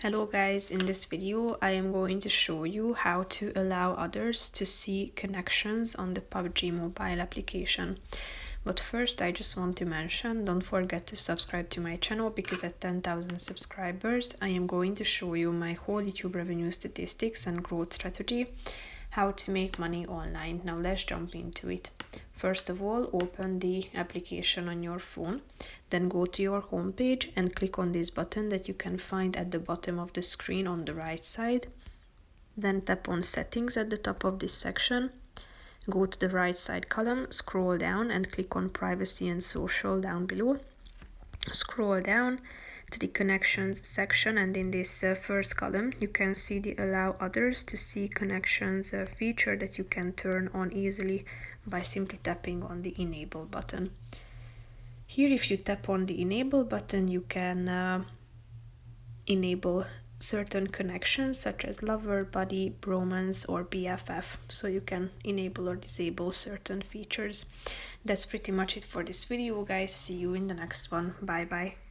Hello guys, in this video I am going to show you how to allow others to see connections on the PUBG Mobile application. But first I just want to mention, don't forget to subscribe to my channel because at 10,000 subscribers I am going to show you my whole YouTube revenue statistics and growth strategy, how to make money online. Now let's jump into it. First of all, open the application on your phone, then go to your home page and click on this button that you can find at the bottom of the screen on the right side. Then tap on settings at the top of this section. Go to the right side column, scroll down and click on privacy and social down below. Scroll down to the connections section, and in this first column you can see the allow others to see connections feature that you can turn on easily by simply tapping on the enable button. Here, if you tap on the enable button, you can enable certain connections such as lover, buddy, bromance or BFF, so you can enable or disable certain features. That's pretty much it for this video guys. See you in the next one. Bye bye.